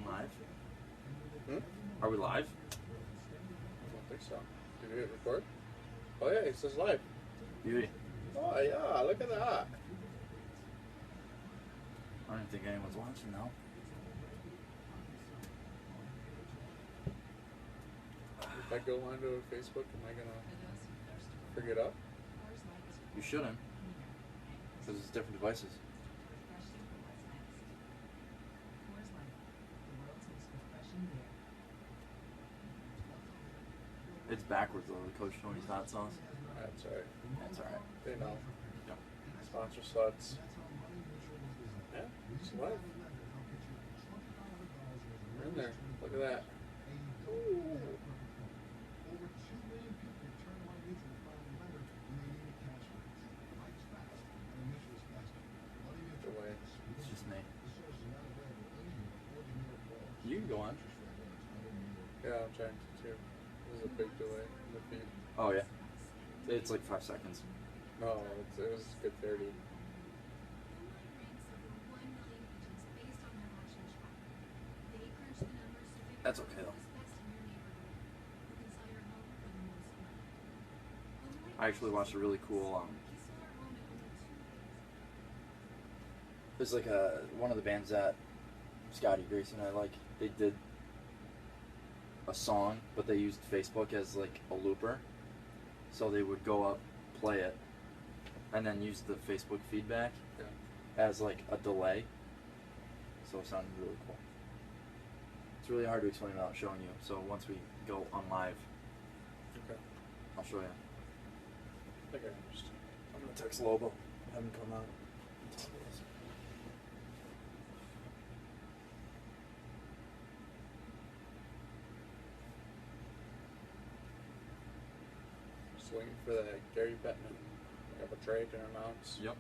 live? Hmm? Are we live? I don't think so. Did we hit record? Oh yeah, it says live. Beauty. Oh yeah, look at that. I don't think anyone's watching now. If I go onto Facebook, am I gonna pick it up? You shouldn't. Because it's different devices. It's backwards though, the Coach Tony's hot sauce. That's alright. That's alright. They know. Yep. Sponsor sluts. Yeah, it's live. We're in there. Look at that. Ooh. Delay. It's just me. You can go on. Yeah, I'm trying to too. There's a big delay in the feed. Oh yeah. It's like 5 seconds. No, it was a good 30. That's okay though. I actually watched a really cool there's like one of the bands that Scotty Grace and I like, they did a song, but they used Facebook as like a looper. So they would go up, play it, and then use the Facebook feedback as like a delay. So it sounded really cool. It's really hard to explain without showing you. So once we go on live, Okay. I'll show you. I think I understand. I'm gonna text Lobo, have him come out and talk with us. Just waiting for that Gary Bettman. We have a trade to announce. Yep.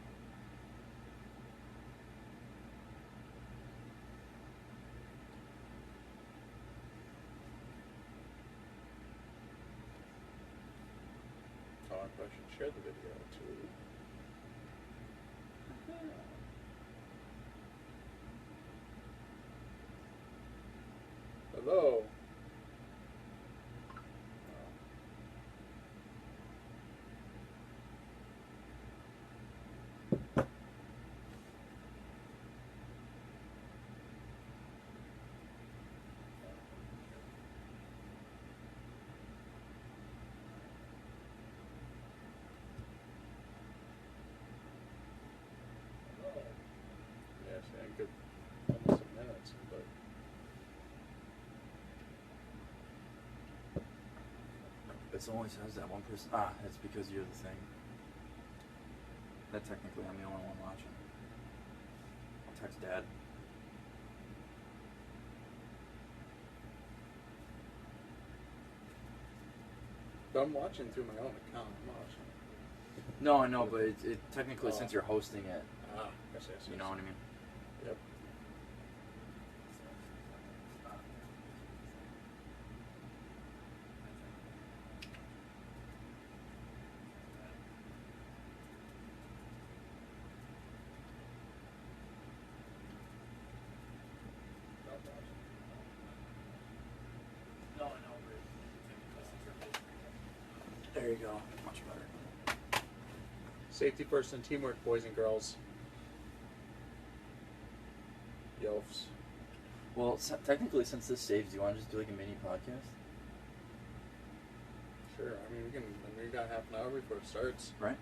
Oh, I probably should share the video too. Hello. Yes, I could almost a minute, but It only says that one person. Ah, it's because you're the thing. That technically I'm the only one watching. I'll text Dad. I'm watching through my own account. I'm not watching. No, I know, but it technically, since you're hosting it, Yes. you know what I mean? Yep. There you go. Much better. Safety first and teamwork, boys and girls. Yelfs. Well, technically, since this saves, do you want to just do like a mini podcast? Sure. I mean, we got half an hour before it starts. Right.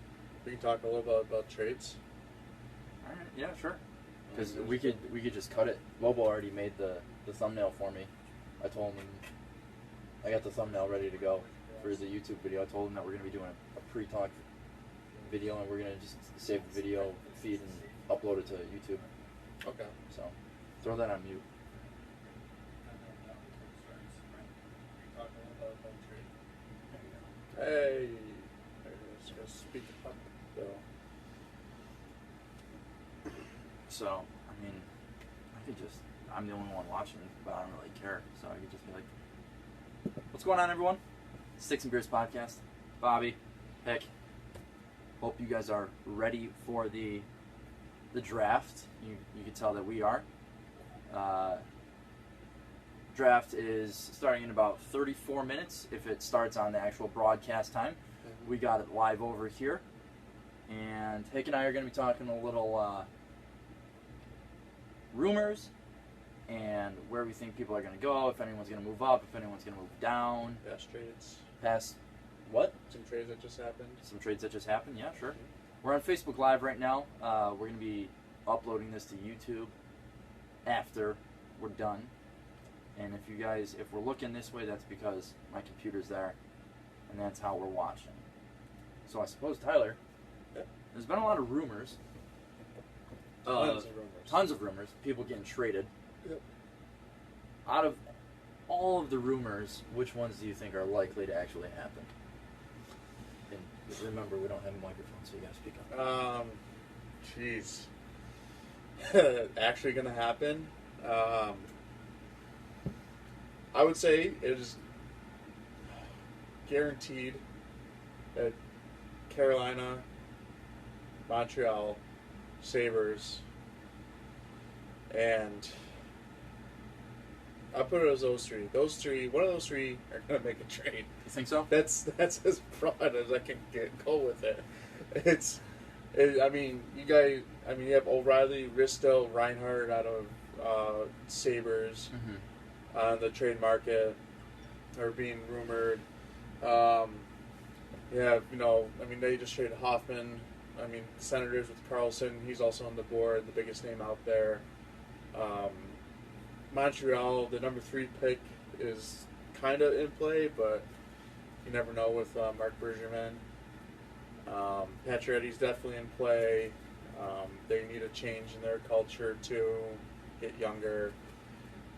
We can talk a little bit about trades. All right. Yeah, sure. Because we could just cut it. Lobo already made the thumbnail for me. I told him I got the thumbnail ready to go for the YouTube video. I told him that we're gonna be doing a pre-talk video, and we're gonna just save the video feed and upload it to YouTube. Okay. So throw that on mute. Hey. Let's go speak up, though. So I mean, I could just. I'm the only one watching, but I don't really care. So I could just be like, "What's going on, everyone? Sticks and Beers podcast. Bobby, Hick. Hope you guys are ready for the draft. You can tell that we are. Draft is starting in about 34 minutes if it starts on the actual broadcast time. Mhm. We got it live over here. And Hick and I are going to be talking a little rumors and where we think people are going to go, if anyone's going to move up, if anyone's going to move down. Best trades. Past what? Some trades that just happened. Some trades that just happened, yeah, sure. We're on Facebook Live right now. We're going to be uploading this to YouTube after we're done. And if we're looking this way, that's because my computer's there, and that's how we're watching. So I suppose, Tyler, there's been a lot of rumors. Tons of rumors. People getting traded. Yep. Out of all of the rumors, which ones do you think are likely to actually happen? And remember, we don't have a microphone, so you gotta speak up. Jeez. Actually gonna happen? I would say it is guaranteed that Carolina, Montreal, Sabres, and I'll put it as those three. One of those three are going to make a trade. You think so? That's as broad as I can go with it. You have O'Reilly, Risto, Reinhardt out of Sabres on the trade market, or being rumored. They just traded Hoffman. Senators with Carlson, he's also on the board, the biggest name out there. Montreal, the number 3 pick is kind of in play, but you never know with Marc Bergevin. Pacioretty's definitely in play. They need a change in their culture to get younger.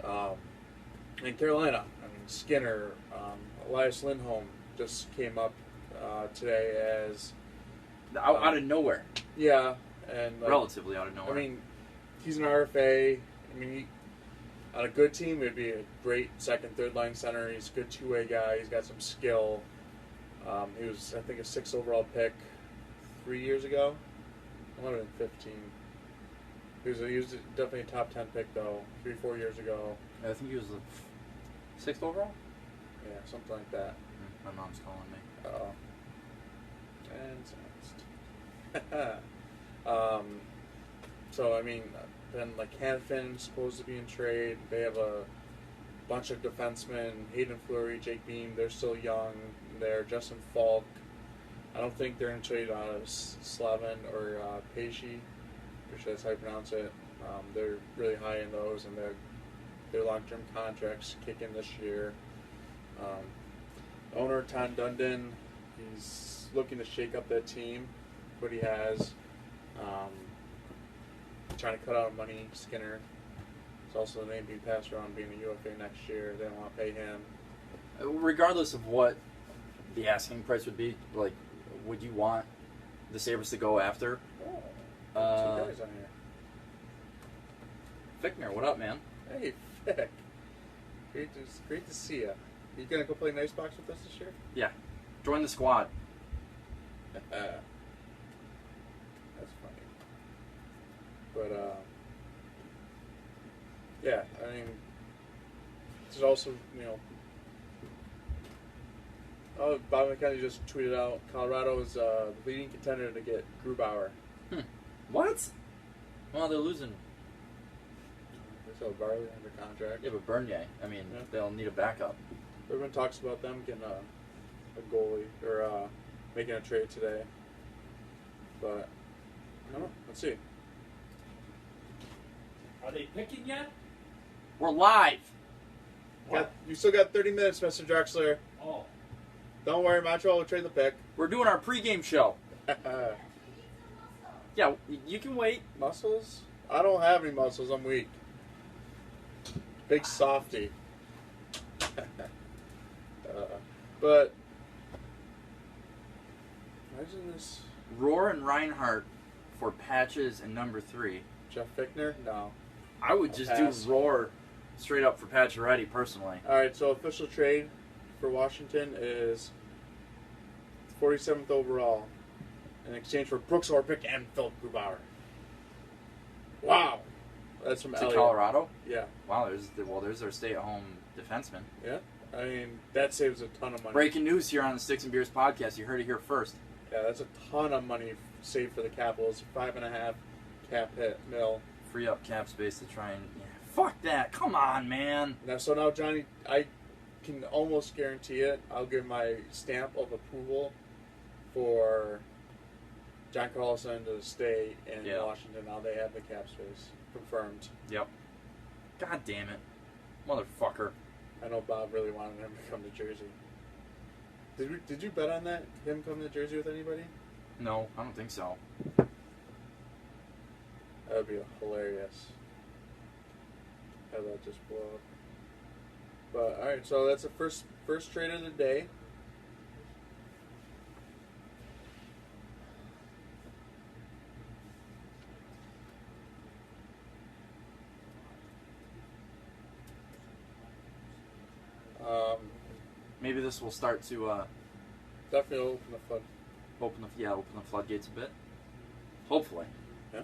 And Carolina, Skinner, Elias Lindholm just came up today as out of nowhere. Yeah, and relatively out of nowhere. He's an RFA. On a good team, it'd be a great second, third line center. He's a good two-way guy. He's got some skill. He was, I think, a 6th overall pick 3 years ago. I might have been 15. He was definitely a top 10 pick though, 3-4 years ago. I think he was the 6th overall. Yeah, something like that. My mom's calling me. Uh-oh. And then Hanifin supposed to be in trade. They have a bunch of defensemen: Hayden Fleury, Jake Beam. They're still young. They're Justin Falk. I don't think they're in trade on Slavin or Pesci. Pretty sure that's how you pronounce it. They're really high in those, and their long-term contracts kick in this year. Owner Tom Dundon, he's looking to shake up that team, but he has. Trying to cut out money. Skinner. It's also the name being passed around being a UFA next year. They don't want to pay him. Regardless of what the asking price would be, would you want the Sabres to go after? Oh, two guys on here. Fickner, what up, man? Hey, Fick. Great to see you. You gonna go play Nice Box with us this year? Yeah. Join the squad. That's funny. But, yeah, there's also, Bob McKenzie just tweeted out Colorado is the leading contender to get Grubauer. What? Well, they're losing. They still have Barley under contract. Yeah, but Bernier, they'll need a backup. Everyone talks about them getting a goalie, or making a trade today. But, I don't know. Let's see. Are they picking yet? We're live. You still got 30 minutes, Mr. Drexler. Oh. Don't worry, Montreal will trade the pick. We're doing our pregame show. Yeah, you can wait. Muscles? I don't have any muscles. I'm weak. Big softy. But imagine this. Rohr and Reinhardt for Patches and number 3. Jeff Fickner? No. I would just do Rohr straight up for Pacioretty personally. All right, so official trade for Washington is 47th overall in exchange for Brooks Orpik and Philip Grubauer. Wow. That's from To Elliott. Colorado? Yeah. Wow, there's their stay-at-home defenseman. Yeah. I mean, that saves a ton of money. Breaking news here on the Sticks and Beers podcast. You heard it here first. Yeah, that's a ton of money saved for the Capitals. 5.5 cap hit mil. Free up cap space to try and... Yeah, fuck that. Come on, man. Now, Johnny, I can almost guarantee it. I'll give my stamp of approval for John Carlson to stay in Washington. Now they have the cap space. Confirmed. Yep. God damn it. Motherfucker. I know Bob really wanted him to come to Jersey. Did you bet on that? Him come to Jersey with anybody? No, I don't think so. That would be hilarious. Have that just blow up. But alright, so that's the first trade of the day. Maybe this will start to definitely open the flood. Open the floodgates a bit. Hopefully. Yeah.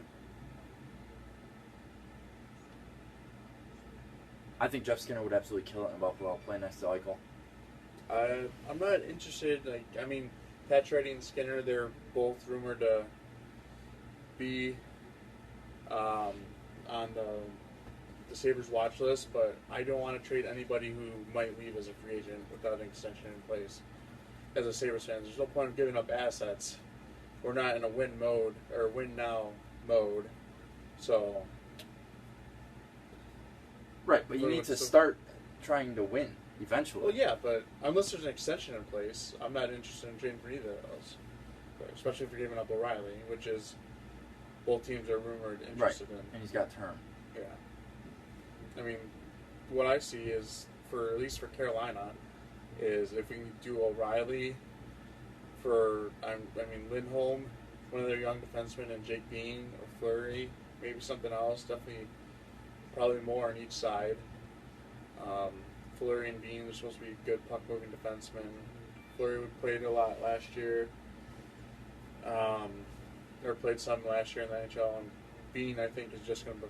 I think Jeff Skinner would absolutely kill it in Buffalo, play next to Eichel. I'm not interested. Pacioretty and Skinner, they're both rumored to be on the Sabres watch list, but I don't want to trade anybody who might leave as a free agent without an extension in place. As a Sabres fan, there's no point in giving up assets. We're not in a win mode or win now mode, so. Right, but you need to start trying to win eventually. Well, yeah, but unless there's an extension in place, I'm not interested in trading for either of those. Especially if you're giving up O'Reilly, which is both teams are rumored interested in. And he's got term. Yeah. I mean, what I see is, at least for Carolina, is if we can do O'Reilly for, Lindholm, one of their young defensemen, and Jake Bean or Fleury, maybe something else, definitely, probably more on each side. Fleury and Bean are supposed to be good puck-moving defensemen. Fleury played a lot last year, or played some last year in the NHL, and Bean, I think, is just going to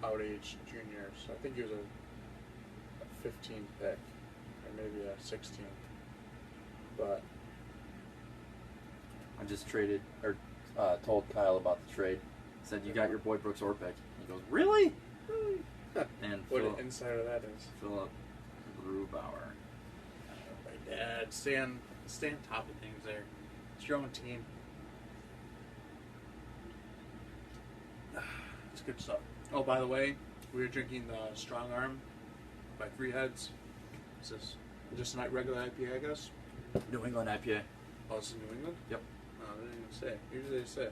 outage junior, so I think he was a 15th pick, or maybe a 16th. But I just told Kyle about the trade. Said, you got your boy Brooks Orpik. He goes, really? Really? And what an insider that is. Philip Grubauer. My dad, stay on top of things there. It's your own team. It's good stuff. Oh, by the way, we were drinking the Strong Arm by Three Heads. Is this just a regular IPA, I guess? New England IPA. Oh, it's in New England? Yep. Oh, I didn't even say. Usually they say.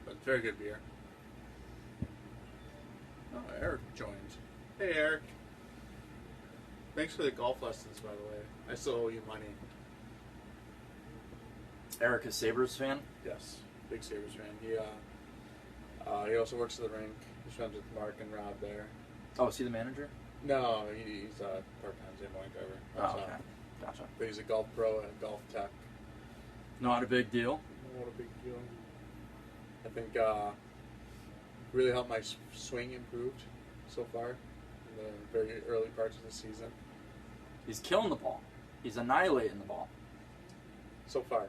But very good beer. Oh, Eric joined. Hey, Eric. Thanks for the golf lessons, by the way. I still owe you money. Eric, a Sabres fan? Yes. Big Sabres fan. He also works at the rink. He's friends with Mark and Rob there. Oh, is he the manager? No, he's a part-time Zimmerman driver. Oh, okay. Gotcha. But he's a golf pro and a golf tech. Not a big deal. Not a big deal. I think really helped my swing improved so far in the very early parts of the season. He's killing the ball. He's annihilating the ball. So far.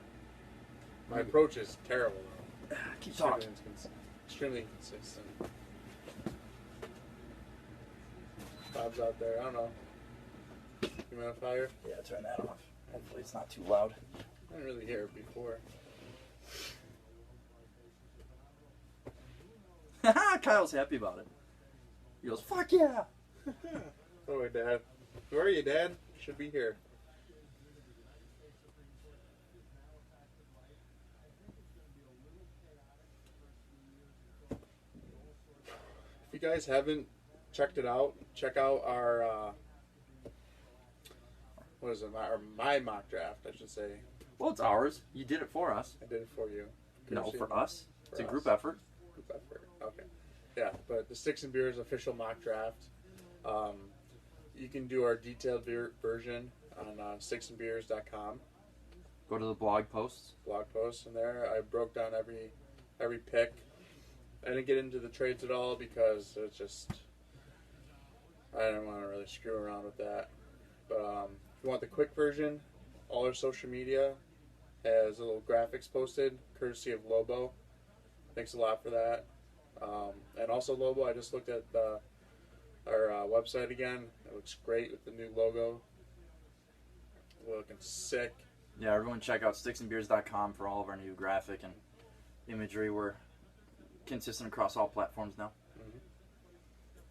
My approach is terrible, though. Keep talking. Extremely inconsistent. Bob's out there. I don't know. Humidifier? Yeah, turn that off. Hopefully it's not too loud. I didn't really hear it before. Kyle's happy about it. He goes, fuck yeah! Oh, my Dad. Where are you, Dad? Should be here. If you guys haven't checked it out, check out our my mock draft, I should say. Well, it's ours. You did it for us. I did it for you. No, for us. It's a group us. effort. Group effort. Okay. Yeah, but the Sticks and Beers official mock draft. You can do our detailed version on sticksandbeers.com. Go to the blog posts. Blog posts in there. I broke down every pick I didn't get into the trades at all because it's just I didn't want to really screw around with that. But if you want the quick version, all our social media has little graphics posted, courtesy of Lobo. Thanks a lot for that. And also Lobo, I just looked at our website again. It looks great with the new logo. Looking sick. Yeah, everyone check out sticksandbeers.com for all of our new graphic and imagery. We're consistent across all platforms now. Mm-hmm.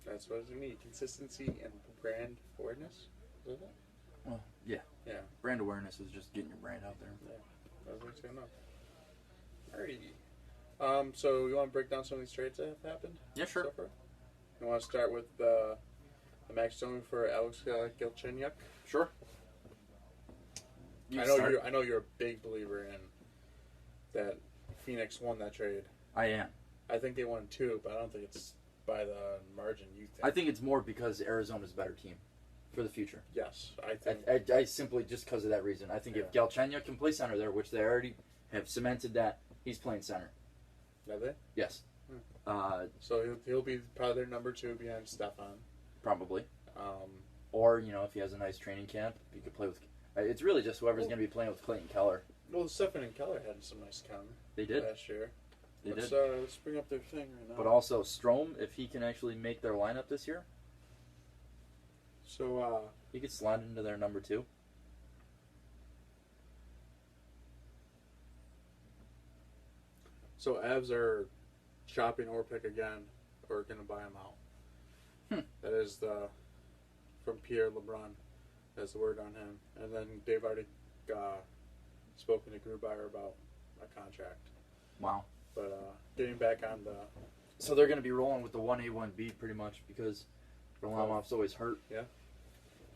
That's what you need. Consistency and brand awareness. Is that? Well, yeah. Yeah. Brand awareness is just getting your brand out there. Yeah. That's what I'm saying. Alrighty. So you want to break down some of these trades that have happened? Yeah, sure. So far? You want to start with the Max Domi for Alex Galchenyuk? Sure. I know you're a big believer in that Phoenix won that trade. I am. I think they won two, but I don't think it's by the margin you think. I think it's more because Arizona's a better team for the future. Yes, I think. I simply, just because of that reason. I think if Galchenyuk can play center there, which they already have cemented that, he's playing center. Have they? Yes. So he'll be probably their number two behind Stefan. Probably. Or, if he has a nice training camp, he could play with... It's really just whoever's going to be playing with Clayton Keller. Well, Stefan and Keller had some nice time. They did. Last year. They did. Let's bring up their thing right now. But also, Strome, if he can actually make their lineup this year... So, he could slide into their number two. So, Avs are shopping Orpik again, or going to buy him out. That is from Pierre LeBrun. That's the word on him. And then they've already spoken to Grubauer about a contract. Wow. But getting back on the... So they're going to be rolling with the 1A, 1B pretty much because Varlamov's always hurt. Yeah.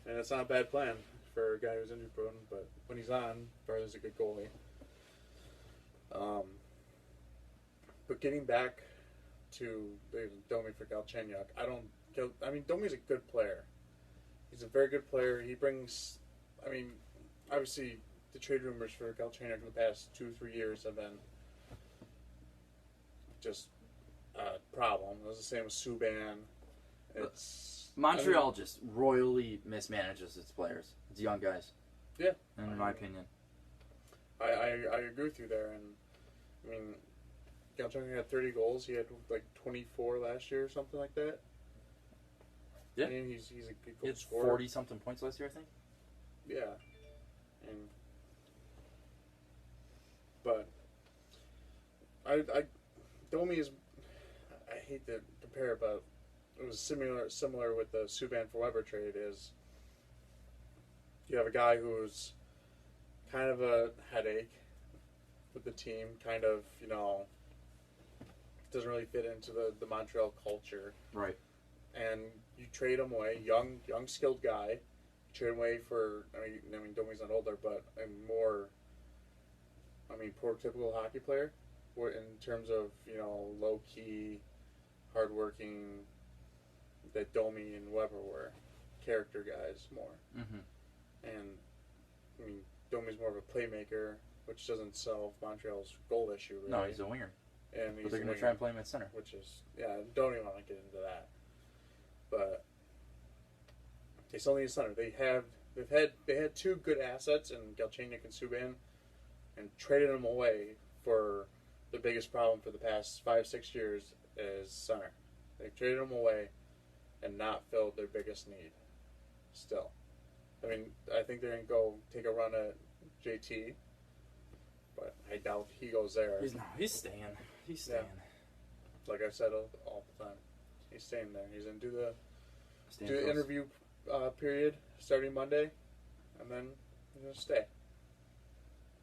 And it's not a bad plan for a guy who's injury prone, but when he's on, Varlam's a good goalie. But getting back to Domi for Galchenyuk, Domi's a good player. He's a very good player. He brings, obviously the trade rumors for Galchenyuk in the past 2-3 years have been just a problem. It was the same with Subban. Montreal just royally mismanages its players. It's young guys. Yeah. In my opinion. I agree with you there. And, Galchenyuk had 30 goals. He had, 24 last year or something like that. Yeah. He's a good goal He had scorer. 40-something points last year, I think. Yeah. But Domi is, I hate to compare it, but it was similar with the Subban for Weber trade is you have a guy who's kind of a headache with the team, kind of, doesn't really fit into the Montreal culture. Right. And you trade him away, young skilled guy. You trade him away for, Domi's not older, but a more, prototypical hockey player in terms of, low-key, hardworking, that Domi and Weber were. Character guys more. Mm-hmm. And, Domi's more of a playmaker, which doesn't solve Montreal's goal issue, really. No, he's a winger. And but they're going to try and play him at center. Which is, don't even want to get into that. But they still need a center. They had two good assets in Galchenyuk and Subban, and traded them away for the biggest problem for the past 5-6 years is center. They traded them away and not filled their biggest need. Still, I think they're gonna go take a run at JT, but I doubt he goes there. He's staying. He's staying. Yeah. Like I said all the time, he's staying there. He's gonna do the interview period starting Monday, and then he's gonna stay.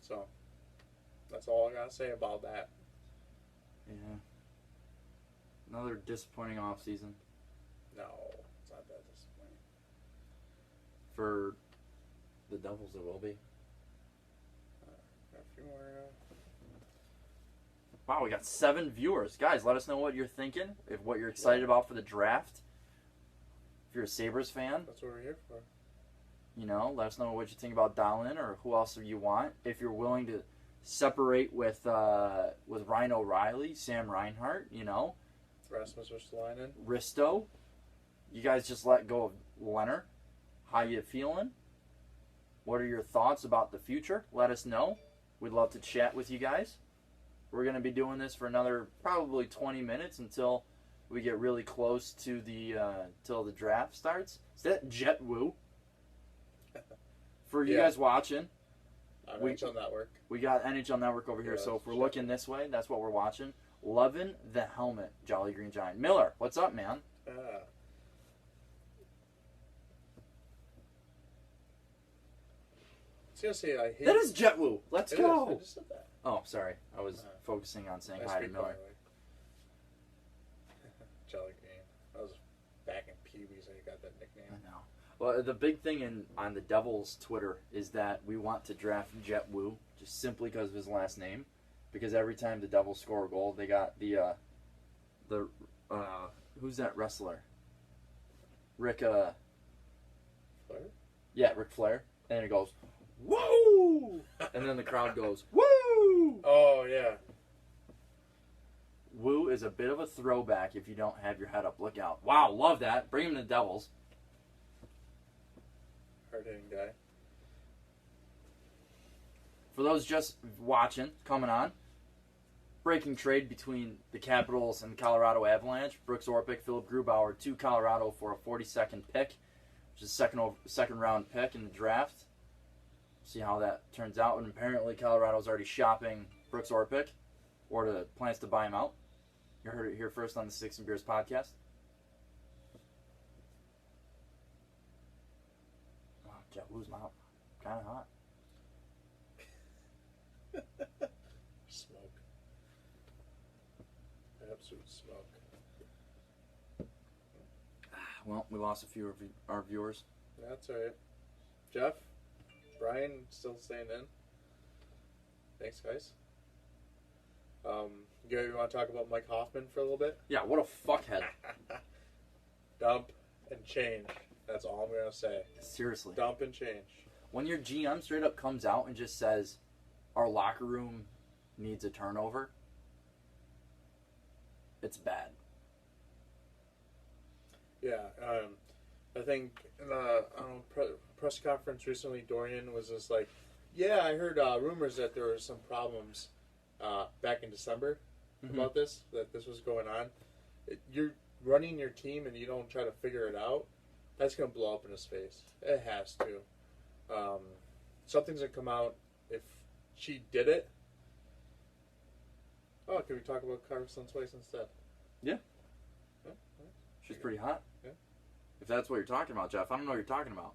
So that's all I gotta say about that. Yeah. Another disappointing offseason. No, it's not that disappointing. For the Devils, it will be. Got a few more. Wow, we got 7 viewers. Guys, let us know what you're thinking, what you're excited about for the draft. If you're a Sabres fan, that's what we're here for. Let us know what you think about Dallin or who else you want. If you're willing to separate with Ryan O'Reilly, Sam Reinhart, Rasmus Ristolainen. Risto. You guys just let go of Leonard. How you feeling? What are your thoughts about the future? Let us know. We'd love to chat with you guys. We're going to be doing this for another probably 20 minutes until we get really close to the till the draft starts. Is that Jet Woo? For you guys watching, NHL Network. we got NHL Network over here. Yeah, So if we're looking this way, that's what we're watching. Loving the helmet, Jolly Green Giant. Miller, what's up, man? I was gonna say I hate. That is Jet Woo. Let's It go. is. I just said that. Oh, sorry. I was focusing on saying Nice hi to recall, Miller. anyway. Jelly Green. I was back in Pee-wees when you got that I nickname. know. Well, the big thing on the Devils' Twitter is that we want to draft Jet Woo just simply because of his last name. Because every time the Devils score a goal, they got the who's that wrestler? Rick. Flair? Yeah, Ric Flair, and it goes, woo! And then the crowd goes, woo! Oh yeah. Woo is a bit of a throwback if you don't have your head up. Look out. Wow, love that. Bring him to the Devils. Hard-hitting guy. For those just watching, coming on, breaking trade between the Capitals and the Colorado Avalanche. Brooks Orpik, Philip Grubauer to Colorado for a 42nd pick, which is second round pick in the draft. See how that turns out. And apparently Colorado's already shopping Brooks Orpik, or plans to buy him out. You heard it here first on the Six and Beers podcast. Wow, Jet Woo's mouth kind of hot. Smoke. Absolute smoke. Well, we lost a few of our viewers. That's alright. Jeff? Brian still staying in? Thanks, guys. You want to talk about Mike Hoffman for a little bit? Yeah, what a fuckhead. Dump and change. That's all I'm going to say. Seriously. Dump and change. When your GM straight up comes out and just says, our locker room needs a turnover, it's bad. Yeah, I think in a press conference recently, Dorian was just like, yeah, I heard rumors that there were some problems back in December about this, that this was going on. You're running your team and you don't try to figure it out, that's going to blow up in his face. It has to. Something's going to come out if she did it. Oh, can we talk about Carson Twice instead? Yeah. Yeah. She's pretty hot. Yeah. If that's what you're talking about, Jeff, I don't know what you're talking about.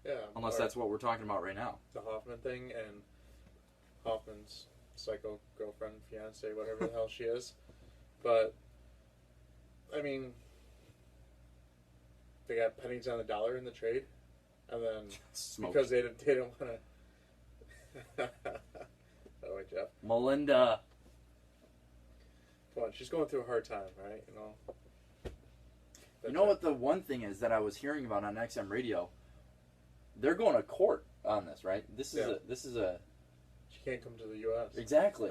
Yeah. Unless that's what we're talking about right now. The Hoffman thing and Hoffman's psycho girlfriend, fiance, whatever the hell she is. But, I mean, they got pennies on the dollar in the trade. And then, Smoke. because they didn't want to... Oh, wait, Jeff. Melinda. Come on, she's going through a hard time, right? You know what the one thing is that I was hearing about on XM Radio? They're going to court on this, right? This is a She can't come to the U.S. exactly.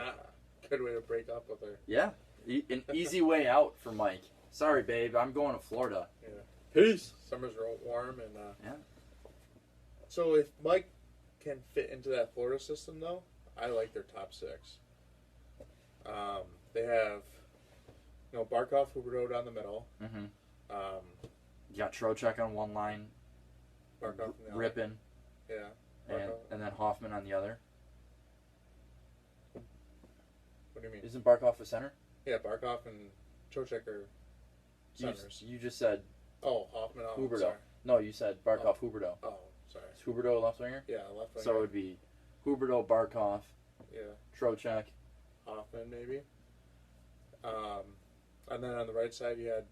Good way to break up with her. Yeah, an easy way out for Mike. Sorry, babe, I'm going to Florida. Yeah. Peace. Summer's real warm and Yeah. So if Mike can fit into that Florida system, though, I like their top six. They have, Barkov, Huberdeau down the middle. Mm-hmm. Um, You got Trocheck on one line, Barkov in the other. Rippin, Yeah. and then Hoffman on the other. What do you mean? Isn't Barkov a center? Yeah, Barkov and Trocheck are centers. You just said Oh, Hoffman. Oh, Huberdeau. sorry. No, you said Barkov, Huberdeau. Oh, sorry. Is Huberdeau a left winger? Yeah, left winger. So it would be Huberdeau, Barkov, Yeah, Trocheck. Hoffman maybe. And then on the right side you had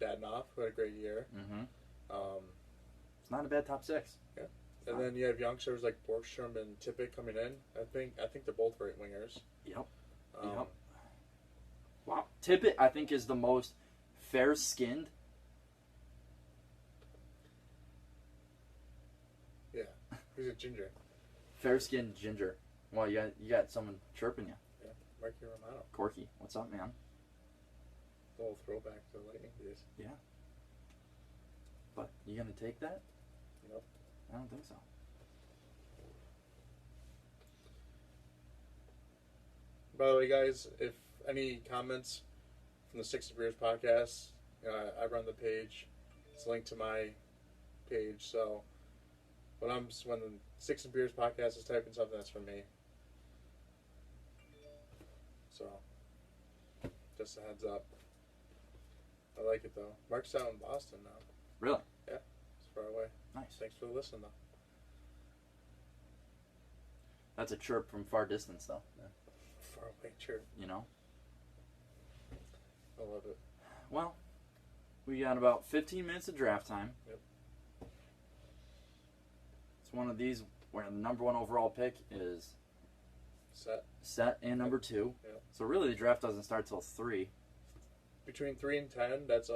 Dadnoff, who had a great year. Mm-hmm. Um, It's not a bad top six. And then you have youngsters like Borgstrom and Tippett coming in. I think they're both right wingers. Yep. Um, Yep. Wow. Tippett, I think, is the most fair-skinned. Yeah, he's a ginger. Fair-skinned ginger. Well, you got someone chirping you. Yeah, Marky Romano. Corky, what's up, man? little throwback to the Lightning days. Yeah. But you gonna take that? Nope. I don't think so. By the way, guys, if any comments from the 60 Beers podcast, I run the page. It's linked to my page. So when the 60 Beers podcast is typing something, that's from me. So just a heads up. I like it though. Mark's out in Boston now. Really? Yeah, it's far away. Nice. Thanks for the listen though. That's a chirp from far distance, though. Yeah. Far away chirp. You know? I love it. Well, we got about 15 minutes of draft time. Yep. It's one of these where the number 1 overall pick is set and number 2. Yep. So really, the draft doesn't start till 3. Between 3 and 10, it's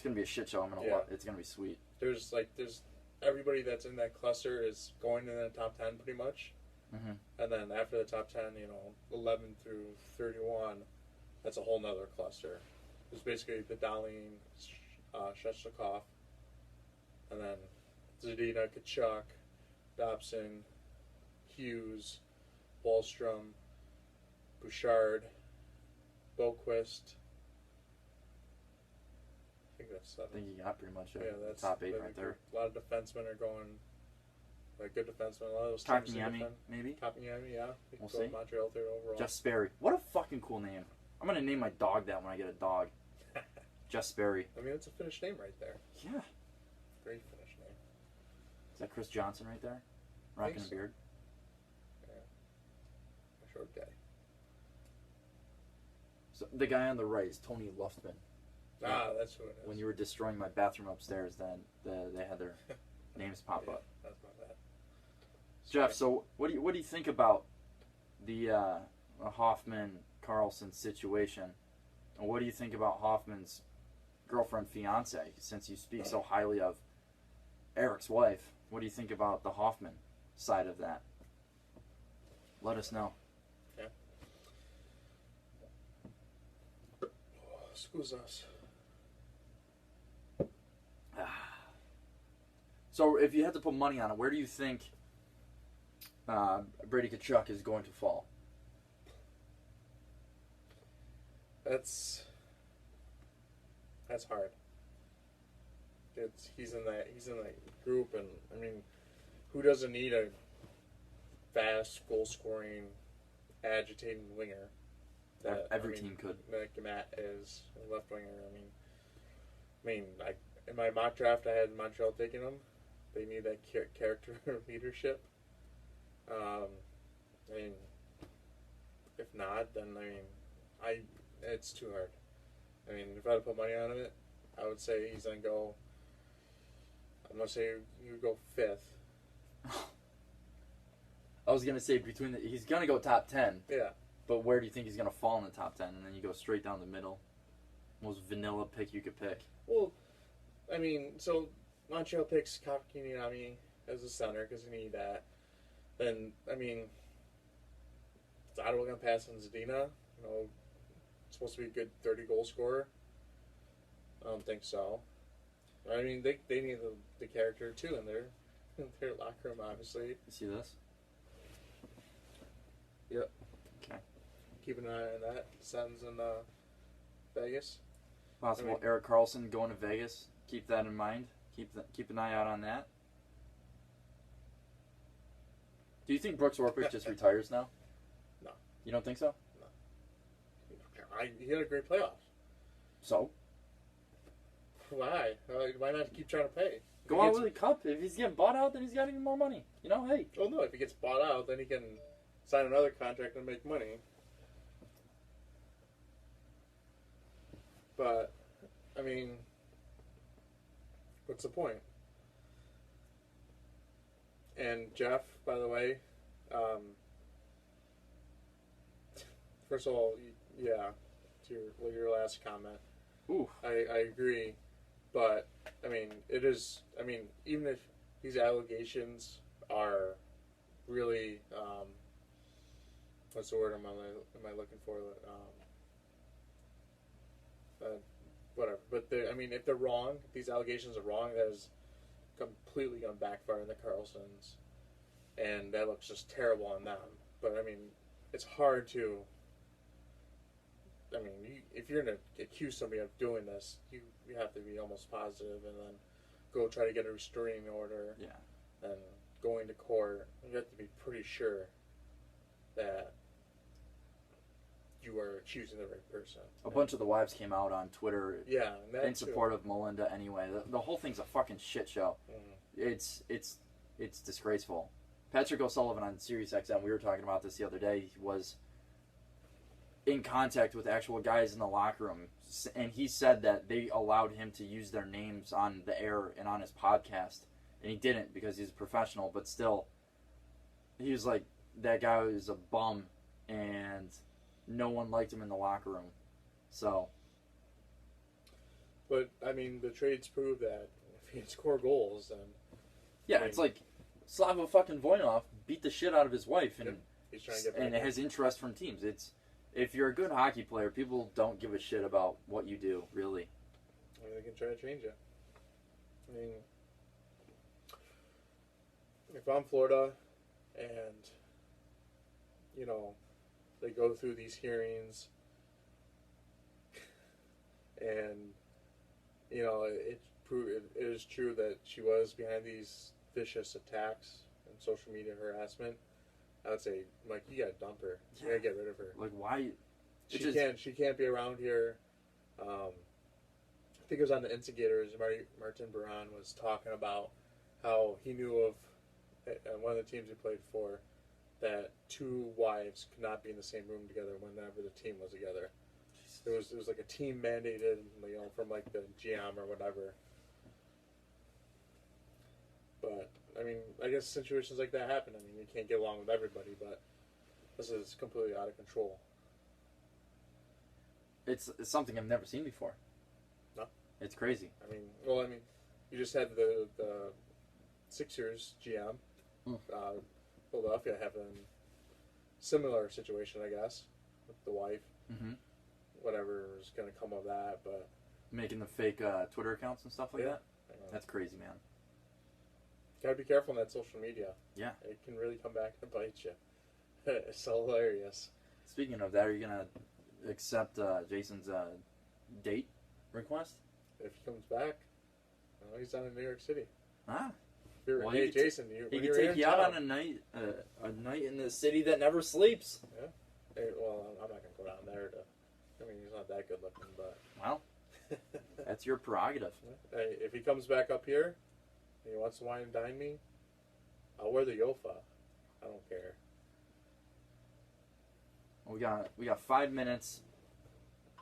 gonna be a shit show. It's gonna be sweet. There's everybody that's in that cluster is going in the top 10 pretty much. Mm-hmm. And then after the top 10, 11 through 31, that's a whole nother cluster. There's basically the Dahlin, Shestakov, and then Zadina, Kachuk, Dobson, Hughes, Wahlstrom, Bouchard, Boquist. I think that's 7. I think you got pretty much that's top 8 right there. A lot of defensemen are going, good defensemen. A lot of those teams Kakanyemi, maybe? Kakanyemi, yeah. We'll go see. Montreal third overall. Jeff Sperry. What a fucking cool name. I'm gonna name my dog that when I get a dog. Jeff Sperry. I mean, it's a Finnish name right there. Yeah. Great Finnish name. Is that Chris Johnson right there? Rocking a beard? Yeah. A short guy. So the guy on the right is Tony Luftman. Ah, that's who it is. When you were destroying my bathroom upstairs, then they had their names pop up. That's not bad. Jeff, so what do you think about the Hoffman Carlson situation, and what do you think about Hoffman's girlfriend fiance? Since you speak so highly of Eric's wife, what do you think about the Hoffman side of that? Let us know. Yeah. Excuse us. So if you had to put money on it, where do you think Brady Tkachuk is going to fall? That's hard. He's in that group, and I mean, who doesn't need a fast, goal scoring, agitating winger? Every team could. Like Matt is a left winger. In my mock draft, I had Montreal taking him. They need that character leadership. If not, then it's too hard. If I had to put money on it, I would say he's gonna go. I'm gonna say you would go 5th. I was gonna say he's gonna go top 10. Yeah. But where do you think he's gonna fall in the top 10? And then you go straight down the middle. Most vanilla pick you could pick. Well, so Montreal picks Kakanyemi as a center because they need that. Then is Ottawa gonna pass on Zadina? Supposed to be a good 30-goal scorer. I don't think so. They need the character too in their locker room, obviously. You see this? Yep. Okay. Keep an eye on that. Sens in Vegas. Possible Eric Carlson going to Vegas. Keep that in mind. Keep an eye out on that. Do you think Brooks Orpik just retires now? No. You don't think so? No. He had a great playoff. So? Why? Why not keep trying to pay? Go out with a cup. If he's getting bought out, then he's got even more money. Hey. Oh no, if he gets bought out, then he can sign another contract and make money. But, what's the point? And Jeff, by the way, first of all, yeah, to your last comment, Ooh. I agree, but it is. Even if these allegations are really, what's the word am I looking for? whatever. But I mean, if they're wrong, if these allegations are wrong, that is completely going to backfire on the Carlsons, and that looks just terrible on them. But I mean, it's hard to. I mean, if you're going to accuse somebody of doing this, you have to be almost positive, and then go try to get a restraining order. Yeah. And going to court, you have to be pretty sure that you are accusing the right person. A bunch of the wives came out on Twitter in support of Melinda anyway. The whole thing's a fucking shit show. Mm-hmm. It's disgraceful. Patrick O'Sullivan on SiriusXM, we were talking about this the other day, he was in contact with actual guys in the locker room, and he said that they allowed him to use their names on the air and on his podcast, and he didn't because he's a professional, but still, he was like, that guy was a bum, and no one liked him in the locker room. So. But, I mean, the trades prove that if he can score goals, then... Yeah, it's like Slava fucking Voinov beat the shit out of his wife, and he's trying to get and has interest from teams. If you're a good hockey player, people don't give a shit about what you do, really. I mean, they can try to change it. I mean, if I'm Florida and, you know, they go through these hearings and, you know, it is true that she was behind these vicious attacks and social media harassment, I would say, Mike, you gotta dump her. You gotta get rid of her. Like, why? She can't be around here. I think it was on the Instigators. Martin Baran was talking about how he knew of one of the teams he played for that two wives could not be in the same room together whenever the team was together. It was like a team mandated, you know, from like the GM or whatever. But I mean, I guess situations like that happen. I mean, you can't get along with everybody, but this is completely out of control. It's something I've never seen before. No, it's crazy. I mean, you just had the Sixers GM, Philadelphia having a similar situation, I guess, with the wife. Mm-hmm. Whatever is going to come of that, but making the fake Twitter accounts and stuff like that. That's crazy, man. Gotta be careful on that social media. Yeah, it can really come back and bite you. It's hilarious. Speaking of that, are you gonna accept Jason's date request if he comes back? Well, he's down in New York City. Ah. Well, hey, Jason, he could take you out on a night in the city that never sleeps. Yeah. Hey, well, I'm not gonna go down there to. I mean, he's not that good looking, but well, that's your prerogative. Hey, if he comes back up here and he wants to wine and dine me, I'll wear the Yofa. I don't care. We got 5 minutes.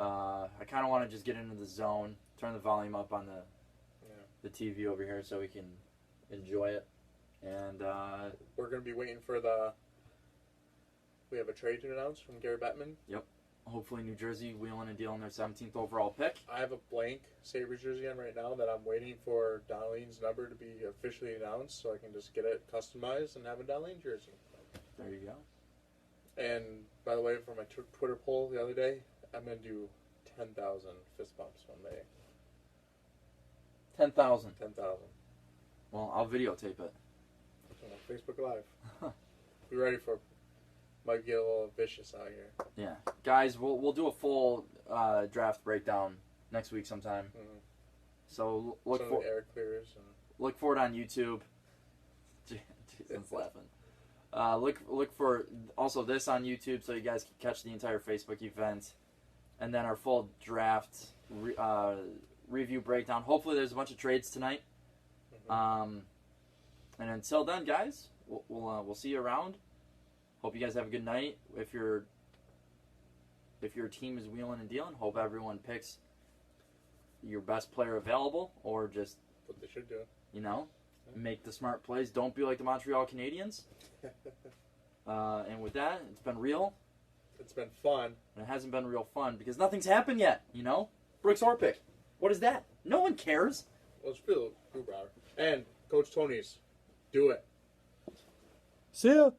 I kind of want to just get into the zone, turn the volume up on the TV over here so we can enjoy it. And we're going to be waiting for we have a trade to announce from Gary Bettman. Yep. Hopefully New Jersey wheeling and dealing their 17th overall pick. I have a blank Sabres jersey on right now that I'm waiting for Darlene's number to be officially announced so I can just get it customized and have a Darlene jersey. There you go. And, by the way, for my Twitter poll the other day, I'm going to do 10,000 fist bumps one day. 10,000? 10,000. Well, I'll videotape it. On Facebook Live. Be ready for it. Might get a little vicious out here. Yeah. Guys, we'll do a full draft breakdown next week sometime. Mm-hmm. So look for air clears and look for it on YouTube. Jason's laughing. Look for also this on YouTube so you guys can catch the entire Facebook event, and then our full draft review breakdown. Hopefully, there's a bunch of trades tonight. Mm-hmm. And until then, guys, we'll see you around. Hope you guys have a good night. If your team is wheeling and dealing, hope everyone picks your best player available, or just what they should do. Make the smart plays. Don't be like the Montreal Canadiens. And with that, it's been real. It's been fun. And it hasn't been real fun because nothing's happened yet. Brooks Orpik. What is that? No one cares. Well, it's Phil Grubauer and Coach Tony's. Do it. See ya.